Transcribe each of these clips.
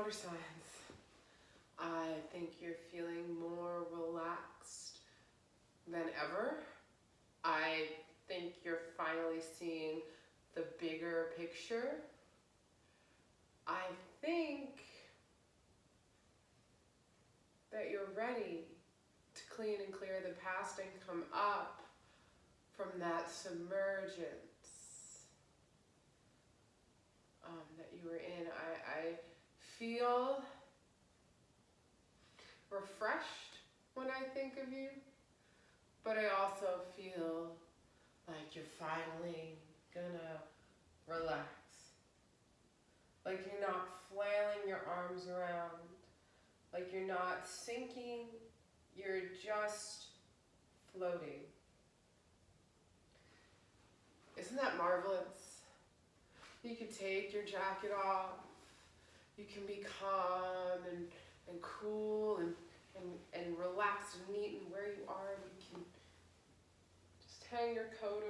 water signs. I think you're feeling more relaxed than ever. I think you're finally seeing the bigger picture. I think that you're ready to clean and clear the past and come up from that submergence that you were in. I feel refreshed when I think of you, but I also feel like you're finally gonna relax. Like you're not flailing your arms around, like you're not sinking, you're just floating. Isn't that marvelous? You can take your jacket off, you can be calm and cool and relaxed and neat in where you are. You can just hang your coat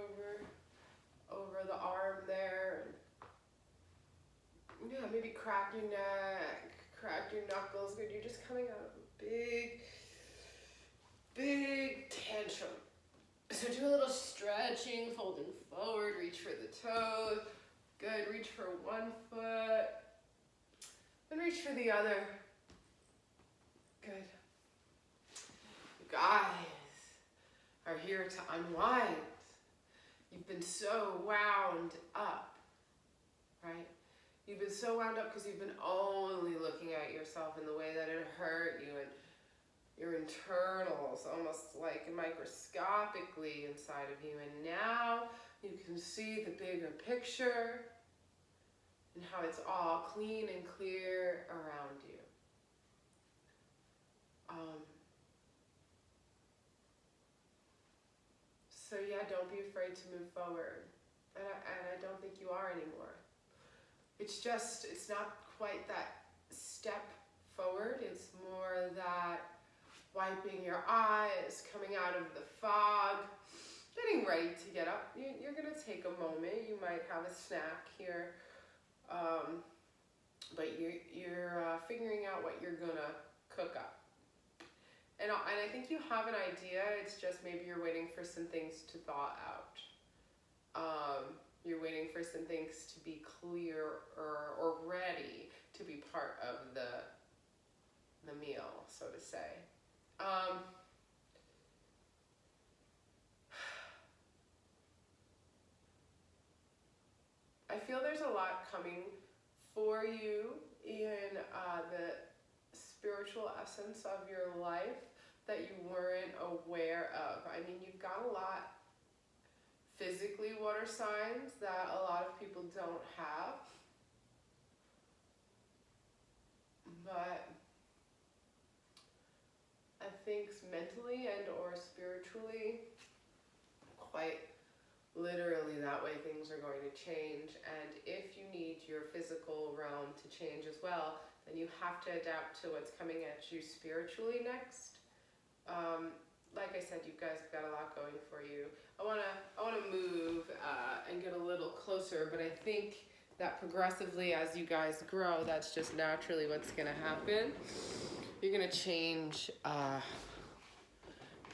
over the arm there. Yeah, maybe crack your neck, crack your knuckles. Good, you're just coming out of a big tantrum. So do a little stretching, folding forward, reach for the toes. Good, reach for one foot, then reach for the other. Good. You guys are here to unwind. You've been so wound up, right? You've been so wound up because you've been only looking at yourself in the way that it hurt you and your internals, almost like microscopically inside of you. And now you can see the bigger picture and how it's all clean and clear around you. So yeah, don't be afraid to move forward. And I don't think you are anymore. It's not quite that step forward. It's more that wiping your eyes, coming out of the fog, getting ready to get up. You're gonna take a moment. You might have a snack here, but you're figuring out what you're gonna cook up. And I think you have an idea. It's just maybe you're waiting for some things to thaw out. You're waiting for some things to be clear or ready to be part of the meal, so to say. I feel there's a lot coming for you in the spiritual essence of your life that you weren't aware of. I mean, you've got a lot physically, water signs, that a lot of people don't have. But I think mentally and or spiritually, quite literally that way things are going to change. And if you need your physical realm to change as well, then you have to adapt to what's coming at you spiritually next. Like I said, you guys have got a lot going for you. I wanna move and get a little closer, but I think that progressively as you guys grow, that's just naturally what's gonna happen. You're gonna change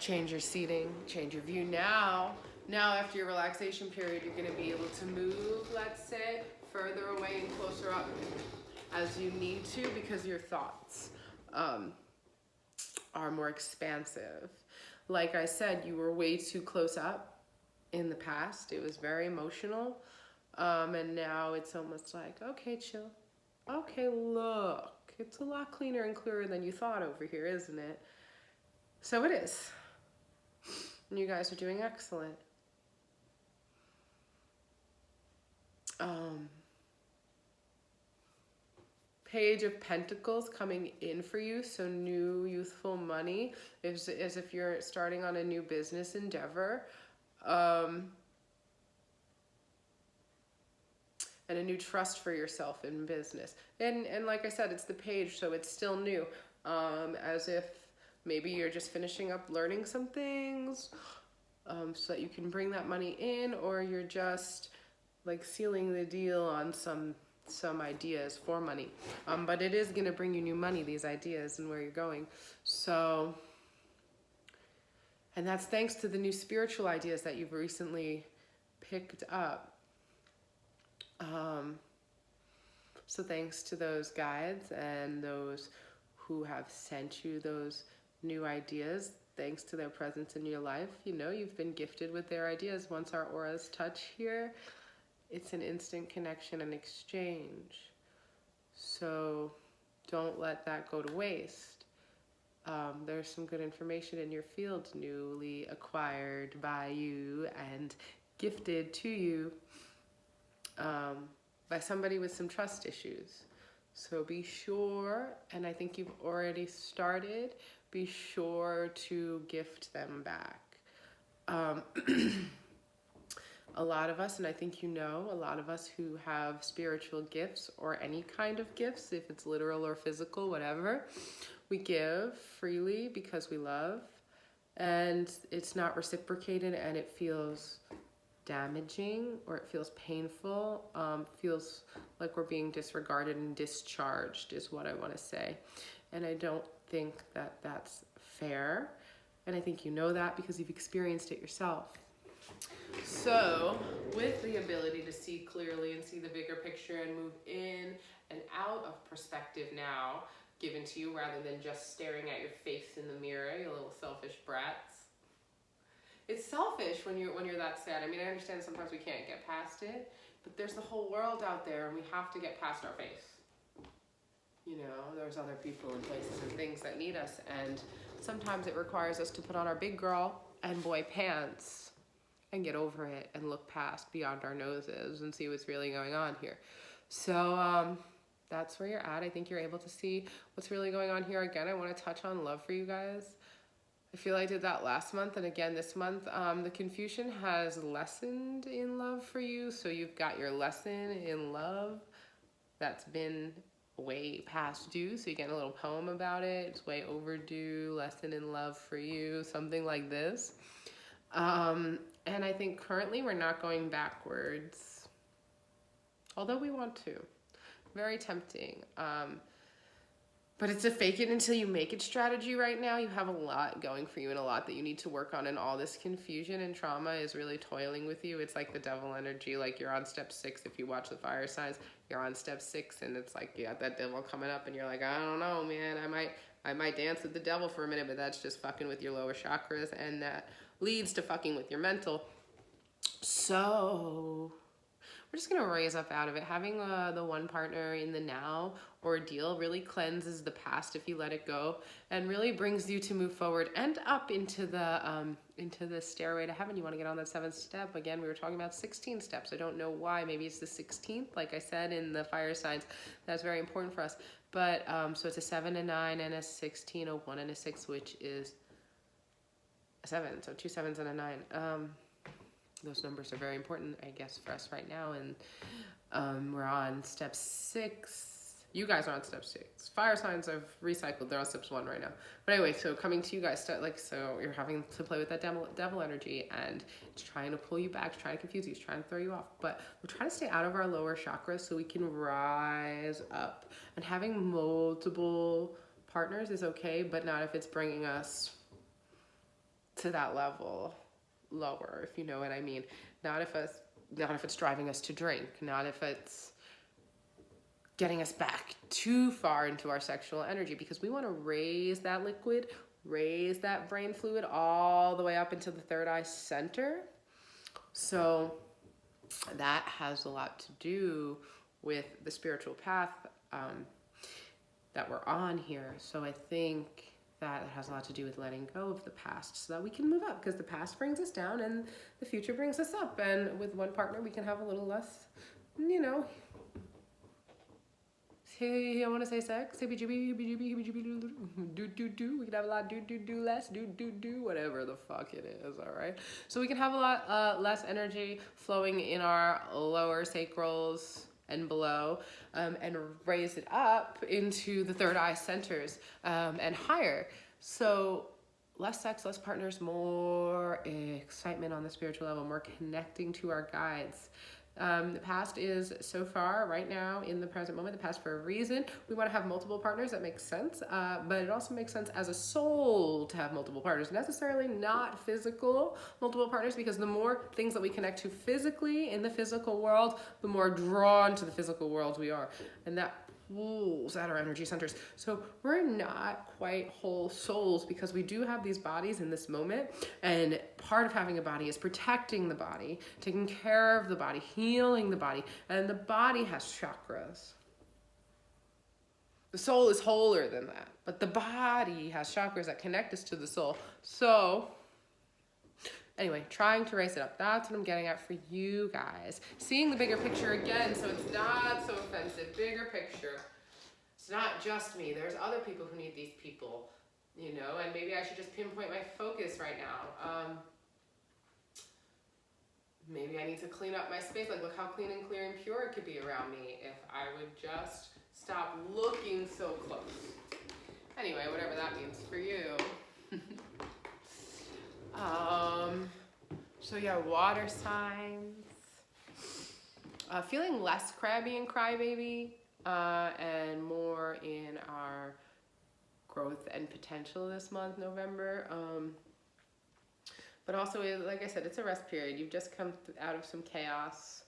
your seating, change your view. Now after your relaxation period, you're gonna be able to move, let's say, further away and closer up as you need to, because your thoughts are more expansive. Like I said, you were way too close up in the past. It was very emotional. And now it's almost like, okay, chill. Okay, look, it's a lot cleaner and clearer than you thought over here, isn't it? So it is. And you guys are doing excellent. Page of Pentacles coming in for you, so new youthful money, as if you're starting on a new business endeavor, and a new trust for yourself in business. And like I said, it's the page, so it's still new, as if maybe you're just finishing up learning some things, so that you can bring that money in, or you're just like sealing the deal on some some ideas for money. But it is going to bring you new money, these ideas and where you're going. So, and that's thanks to the new spiritual ideas that you've recently picked up. So thanks to those guides and those who have sent you those new ideas, thanks to their presence in your life, you know, you've been gifted with their ideas. Once our auras touch here, it's an instant connection and exchange. So don't let that go to waste. There's some good information in your field newly acquired by you and gifted to you by somebody with some trust issues. So be sure, and I think you've already started, be sure to gift them back. A lot of us, and I think you know, a lot of us who have spiritual gifts or any kind of gifts, if it's literal or physical, whatever, we give freely because we love, and it's not reciprocated and it feels damaging or it feels painful, feels like we're being disregarded and discharged is what I want to say. And I don't think that that's fair. And I think you know that because you've experienced it yourself. So with the ability to see clearly and see the bigger picture and move in and out of perspective now given to you rather than just staring at your face in the mirror, you little selfish brats. It's selfish when you're that sad. I mean, I understand sometimes we can't get past it, but there's the whole world out there and we have to get past our face. You know, there's other people and places and things that need us, and sometimes it requires us to put on our big girl and boy pants and get over it and look past beyond our noses and see what's really going on here. So that's where you're at. I think you're able to see what's really going on here. Again, I want to touch on love for you guys. I feel I did that last month and again this month. The confusion has lessened in love for you. So you've got your lesson in love that's been way past due. So you get a little poem about it. It's way overdue. Lesson in love for you. Something like this. And I think currently we're not going backwards. Although we want to. Very tempting. But it's a fake it until you make it strategy right now. You have a lot going for you and a lot that you need to work on, and all this confusion and trauma is really toiling with you. It's like the devil energy, like you're on step 6 if you watch the fire signs. You're on step 6 and it's like you got that devil coming up and you're like, I don't know, man. I might dance with the devil for a minute, but that's just fucking with your lower chakras, and that leads to fucking with your mental. So we're just going to raise up out of it. Having the one partner in the now ordeal really cleanses the past if you let it go, and really brings you to move forward and up into the stairway to heaven. You want to get on that 7th step. Again, we were talking about 16 steps. I don't know why. Maybe it's the 16th. Like I said in the fire signs, that's very important for us. But so it's a 7, a 9, and a 16, a 1, and a 6, which is a 7. So 2 7s and a 9. Those numbers are very important, I guess, for us right now. And we're on step 6. You guys are on step 6. Fire signs have recycled. They're on steps 1 right now. But anyway, so coming to you guys, so you're having to play with that devil energy, and it's trying to pull you back, it's trying to confuse you, it's trying to throw you off. But we're trying to stay out of our lower chakras so we can rise up. And having multiple partners is okay, but not if it's bringing us to that level lower, if you know what I mean. Not if it's driving us to drink, not if it's getting us back too far into our sexual energy, because we want to raise that liquid, raise that brain fluid all the way up into the third eye center. So that has a lot to do with the spiritual path that we're on here. So I think that has a lot to do with letting go of the past so that we can move up, because the past brings us down and the future brings us up. And with one partner, we can have a little less, you know, hey, I want to say sex, we can have a lot do less, do, whatever the fuck it is, all right? So we can have a lot less energy flowing in our lower sacrals and below, and raise it up into the third eye centers and higher. So less sex, less partners, more excitement on the spiritual level, more connecting to our guides, The past is so far, right now, in the present moment, the past for a reason. We want to have multiple partners, that makes sense, but it also makes sense as a soul to have multiple partners, necessarily not physical multiple partners, because the more things that we connect to physically in the physical world, the more drawn to the physical world we are. And that pulls at our energy centers. So we're not quite whole souls because we do have these bodies in this moment. And part of having a body is protecting the body, taking care of the body, healing the body. And the body has chakras. The soul is wholer than that, but the body has chakras that connect us to the soul. So anyway, trying to raise it up. That's what I'm getting at for you guys. Seeing the bigger picture again, so it's not so offensive. Bigger picture. It's not just me. There's other people who need these people, you know, and maybe I should just pinpoint my focus right now. Maybe I need to clean up my space. Like, look how clean and clear and pure it could be around me if I would just stop looking so close. Anyway, whatever that means for you. So yeah, water signs. Feeling less crabby and crybaby, and more in our growth and potential this month, November. But also, like I said, it's a rest period. You've just come out of some chaos,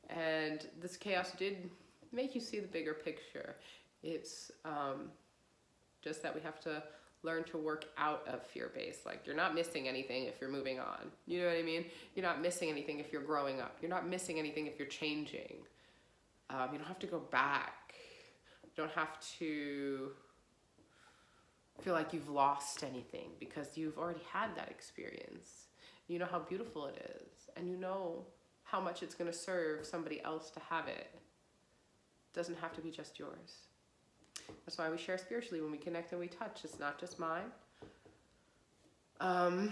and this chaos did make you see the bigger picture. It's just that we have to learn to work out of fear-based. Like, you're not missing anything if you're moving on. You know what I mean? You're not missing anything if you're growing up. You're not missing anything if you're changing. You don't have to go back. You don't have to feel like you've lost anything because you've already had that experience. You know how beautiful it is, and you know how much it's going to serve somebody else to have it. It doesn't have to be just yours. That's why we share spiritually when we connect and we touch. It's not just mine. And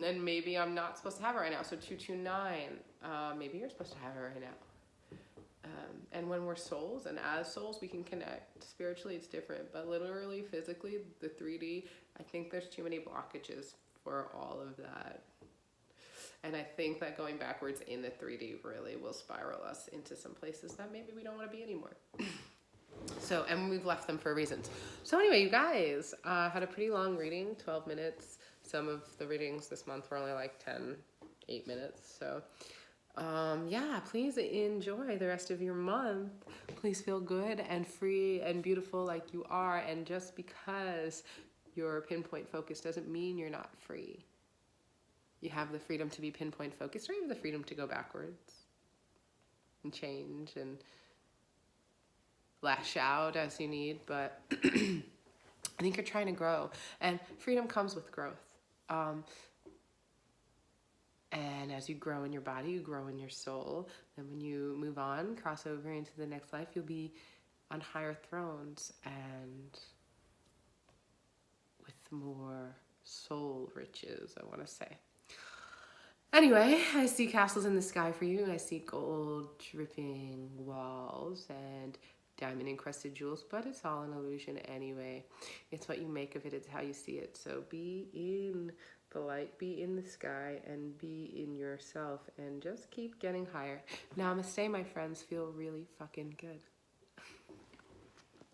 maybe I'm not supposed to have it right now. So 229, maybe you're supposed to have it right now. And when we're souls, and as souls, we can connect. Spiritually, it's different. But literally, physically, the 3D, I think there's too many blockages for all of that. And I think that going backwards in the 3D really will spiral us into some places that maybe we don't want to be anymore. So, and we've left them for reasons. So anyway, you guys, had a pretty long reading, 12 minutes. Some of the readings this month were only like 8 minutes. So, yeah, please enjoy the rest of your month. Please feel good and free and beautiful like you are. And just because you're pinpoint focused doesn't mean you're not free. You have the freedom to be pinpoint focused, or you have the freedom to go backwards and change and lash out as you need, but I think you're trying to grow, and freedom comes with growth. And as you grow in your body, you grow in your soul. And when you move on, cross over into the next life, you'll be on higher thrones and with more soul riches, I want to say. Anyway, I see castles in the sky for you. I see gold dripping walls and diamond encrusted jewels, but it's all an illusion anyway. It's what you make of it. It's how you see it. So be in the light, be in the sky, and be in yourself, and just keep getting higher. Namaste, my friends. Feel really fucking good.